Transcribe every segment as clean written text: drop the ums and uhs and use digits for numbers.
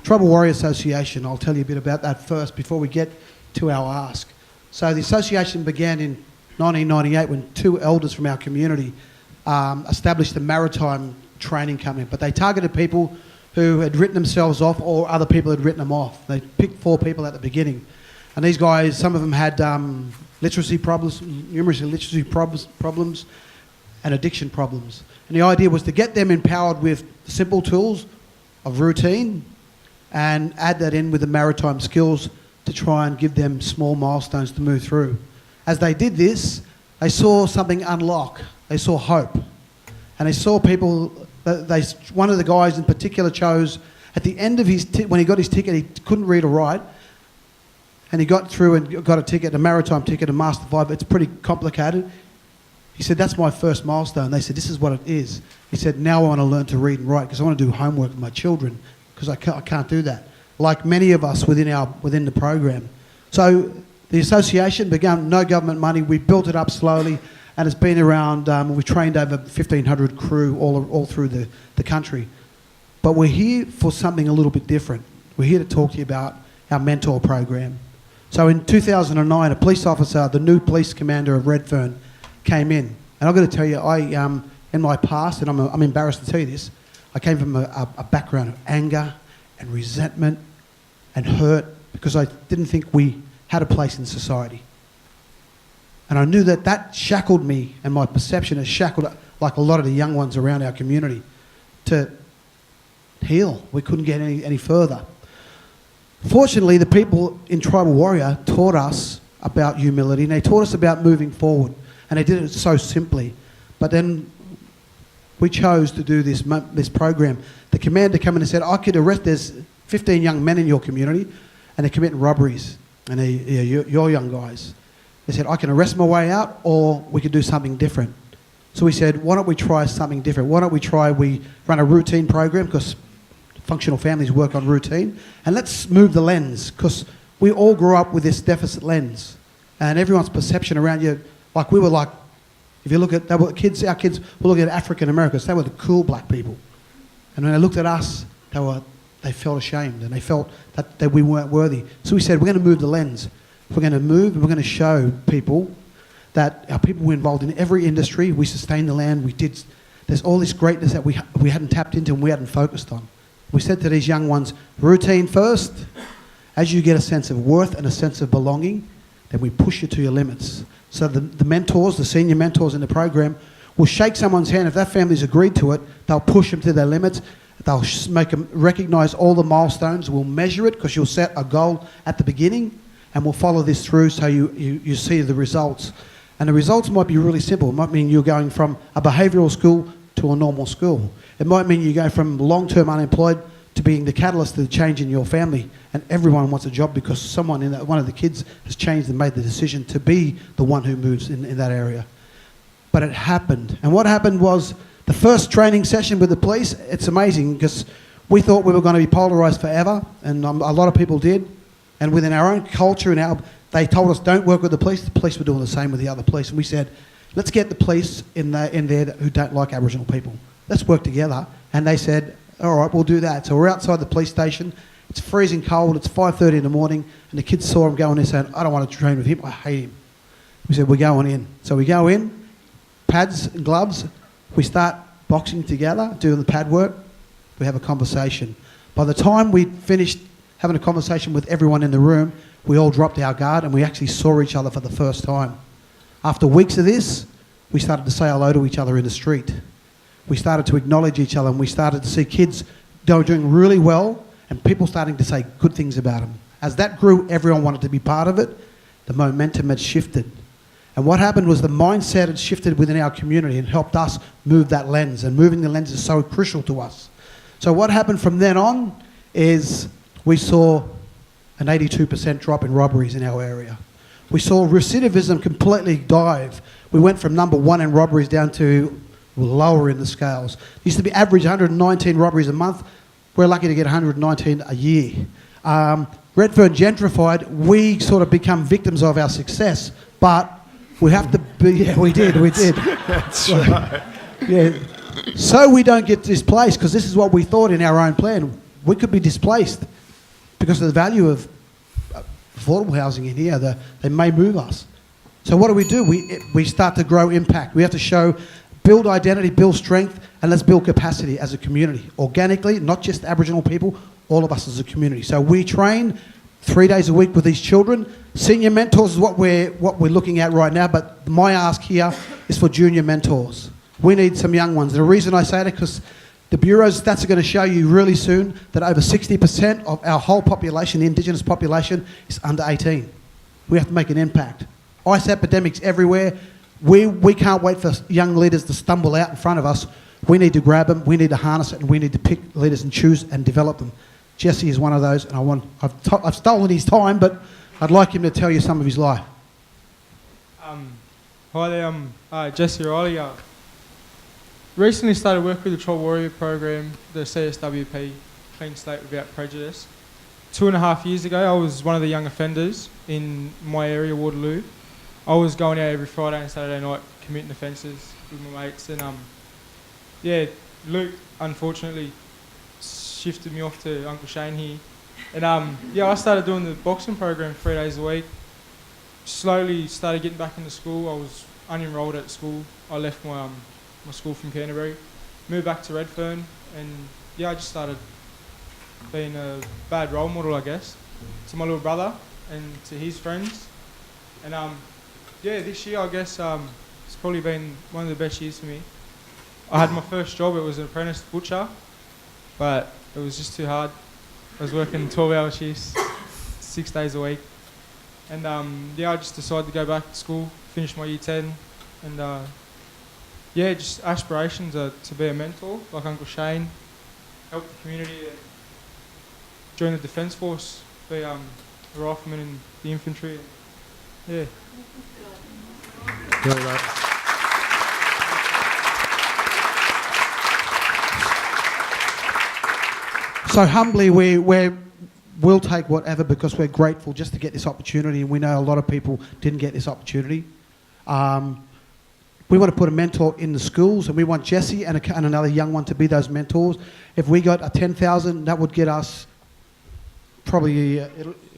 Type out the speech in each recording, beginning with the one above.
Tribal Warrior Association, I'll tell you a bit about that first before we get to our ask. So the association began in 1998 when two elders from our community established a maritime training company, but they targeted people who had written themselves off or other people had written them off. They picked 4 people at the beginning. And these guys, some of them had literacy problems, numerous literacy problems and addiction problems. And the idea was to get them empowered with simple tools of routine and add that in with the maritime skills to try and give them small milestones to move through. As they did this, they saw something unlock. They saw hope. And they saw people, one of the guys in particular chose, at the end of his, when he got his ticket, he couldn't read or write, and he got through and got a ticket, a maritime ticket, a Master 5, it's pretty complicated. He said, that's my first milestone. They said, this is what it is. He said, now I want to learn to read and write because I want to do homework with my children because I can't do that. Like many of us within the program. So the association began, no government money, we built it up slowly and it's been around, we've trained over 1,500 crew all through the country. But we're here for something a little bit different. We're here to talk to you about our mentor program. So in 2009, a police officer, the new police commander of Redfern, came in. And I've got to tell you, in my past, and I'm embarrassed to tell you this, I came from a background of anger and resentment and hurt because I didn't think we had a place in society. And I knew that shackled me, and my perception has shackled, like a lot of the young ones around our community, to heal. We couldn't get any further. Fortunately, the people in Tribal Warrior taught us about humility, and they taught us about moving forward, and they did it so simply. But then we chose to do this program. The commander came in and said, I could arrest, there's 15 young men in your community, and they're committing robberies, and you're young guys. They said, I can arrest my way out, or we could do something different. So we said, why don't we try something different? Why don't we run a routine program, because functional families work on routine, and let's move the lens, because we all grew up with this deficit lens, and everyone's perception around you, like we were like, if you look at, our kids were looking at African Americans, they were the cool black people. And when they looked at us, they felt ashamed, and they felt that we weren't worthy. So we said, we're going to move the lens. We're going to move, and we're going to show people that our people were involved in every industry. We sustained the land. There's all this greatness that we hadn't tapped into and we hadn't focused on. We said to these young ones, routine first. As you get a sense of worth and a sense of belonging, then we push you to your limits. So the mentors, the senior mentors in the program, will shake someone's hand. If that family's agreed to it, they'll push them to their limits. They'll make them recognise all the milestones. We'll measure it because you'll set a goal at the beginning, and we'll follow this through so you see the results. And the results might be really simple. It might mean you're going from a behavioural school to a normal school. It might mean you go from long-term unemployed to being the catalyst to the change in your family, and everyone wants a job because someone one of the kids has changed and made the decision to be the one who moves in that area. But it happened. And what happened was the first training session with the police, it's amazing because we thought we were going to be polarised forever, and a lot of people did. And within our own culture, they told us don't work with the police. The police were doing the same with the other police. And we said, let's get the police in there who don't like Aboriginal people. Let's work together. And they said, all right, we'll do that. So we're outside the police station. It's freezing cold. It's 5:30 in the morning. And the kids saw him going in saying, I don't want to train with him. I hate him. We said, we're going in. So we go in, pads and gloves. We start boxing together, doing the pad work. We have a conversation. By the time we finished having a conversation with everyone in the room, we all dropped our guard and we actually saw each other for the first time. After weeks of this, we started to say hello to each other in the street. We started to acknowledge each other, and we started to see kids doing really well and people starting to say good things about them. As that grew, everyone wanted to be part of it. The momentum had shifted. And what happened was the mindset had shifted within our community and helped us move that lens, and moving the lens is so crucial to us. So what happened from then on is we saw an 82% drop in robberies in our area. We saw recidivism completely dive. We went from number 1 in robberies down to lower in the scales. It used to be average 119 robberies a month. We're lucky to get 119 a year. Redfern gentrified. We sort of become victims of our success, but we have to be, yeah, we did. That's right. Yeah. So we don't get displaced, because this is what we thought in our own plan. We could be displaced. because of the value of affordable housing in here, they may move us. So what do? We start to grow impact. We have to show, build identity, build strength, and let's build capacity as a community. Organically, not just Aboriginal people, all of us as a community. So we train 3 days a week with these children. Senior mentors is what we're looking at right now, but my ask here is for junior mentors. We need some young ones. The reason I say that, because the Bureau's stats are going to show you really soon that over 60% of our whole population, the Indigenous population, is under 18. We have to make an impact. Ice epidemics everywhere. We can't wait for young leaders to stumble out in front of us. We need to grab them, we need to harness it, and we need to pick leaders and choose and develop them. Jesse is one of those, and I've stolen his time, but I'd like him to tell you some of his life. Hi there, I'm Jesse Riley. Recently started work with the Troll Warrior program, the CSWP, Clean Slate Without Prejudice. 2.5 years ago, I was one of the young offenders in my area, Waterloo. I was going out every Friday and Saturday night committing offences with my mates, and Luke unfortunately shifted me off to Uncle Shane here, and I started doing the boxing program 3 days a week. Slowly started getting back into school. I was unenrolled at school. I left my school from Canterbury, moved back to Redfern, and I just started being a bad role model, I guess, to my little brother and to his friends. And this year I guess it's probably been one of the best years for me. I had my first job. It was an apprentice butcher, but it was just too hard. I was working 12-hour shifts, 6 days a week. And I just decided to go back to school, finish my year 10, and just aspirations are to be a mentor like Uncle Shane, help the community, and join the Defence Force, be a rifleman in the infantry. Yeah. Really right. So humbly, we'll take whatever, because we're grateful just to get this opportunity, and we know a lot of people didn't get this opportunity. We want to put a mentor in the schools, and we want Jesse and another young one to be those mentors. If we got a 10,000, that would get us probably,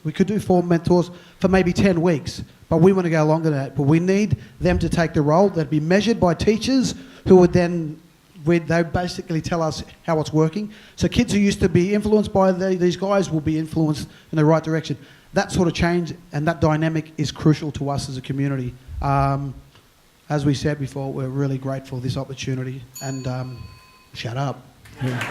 we could do 4 mentors for maybe 10 weeks, but we want to go longer than that. But we need them to take the role. They'd be measured by teachers who would then, they basically tell us how it's working. So kids who used to be influenced by these guys will be influenced in the right direction. That sort of change and that dynamic is crucial to us as a community. As we said before, we're really grateful for this opportunity, and shut up. Yeah.